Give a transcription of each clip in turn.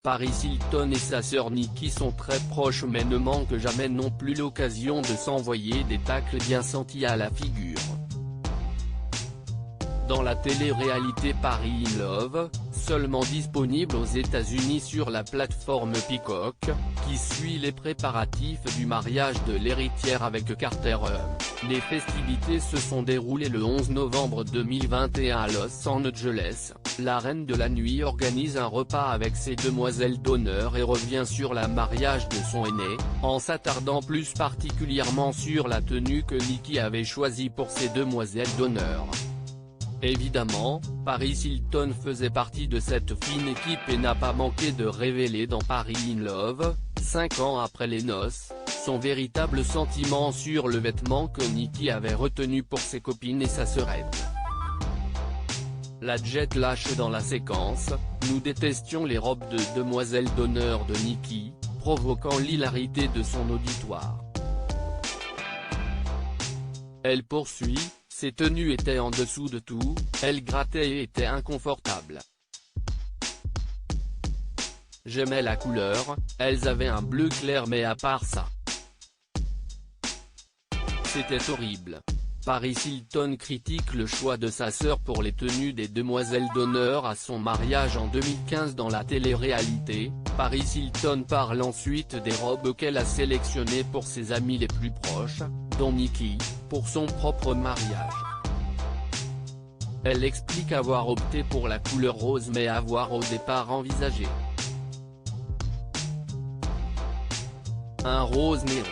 Paris Hilton et sa sœur Nikki sont très proches mais ne manquent jamais non plus l'occasion de s'envoyer des tacles bien sentis à la figure. Dans la télé-réalité Paris in Love, seulement disponible aux États-Unis sur la plateforme Peacock, qui suit les préparatifs du mariage de l'héritière avec Carter. Les festivités se sont déroulées le 11 novembre 2021 à Los Angeles. La reine de la nuit organise un repas avec ses demoiselles d'honneur et revient sur le mariage de son aîné, en s'attardant plus particulièrement sur la tenue que Nikki avait choisie pour ses demoiselles d'honneur. Évidemment, Paris Hilton faisait partie de cette fine équipe et n'a pas manqué de révéler dans Paris in Love, 5 ans après les noces, son véritable sentiment sur le vêtement que Nikki avait retenu pour ses copines et sa sœurette. La jet lâche dans la séquence « Nous détestions les robes de demoiselles d'honneur de Nikki », provoquant l'hilarité de son auditoire. Elle poursuit. Ses tenues étaient en dessous de tout, elles grattaient et étaient inconfortables. J'aimais la couleur, elles avaient un bleu clair mais à part ça. C'était horrible. Paris Hilton critique le choix de sa sœur pour les tenues des demoiselles d'honneur à son mariage en 2015 dans la télé-réalité. Paris Hilton parle ensuite des robes qu'elle a sélectionnées pour ses amis les plus proches, dont Nikki, pour son propre mariage. Elle explique avoir opté pour la couleur rose mais avoir au départ envisagé un rose néon.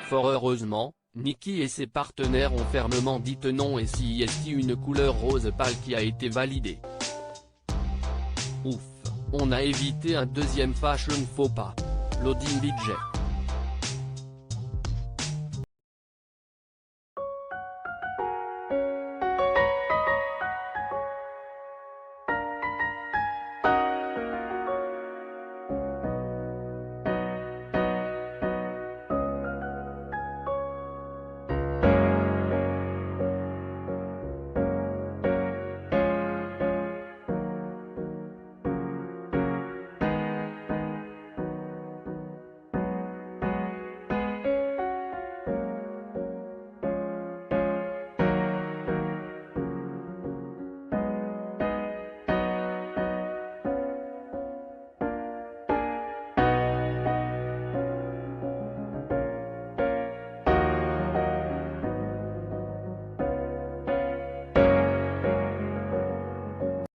Fort heureusement, Nikki et ses partenaires ont fermement dit non et si est une couleur rose pâle qui a été validée. Ouf, on a évité un deuxième fashion faux pas. Loading budget.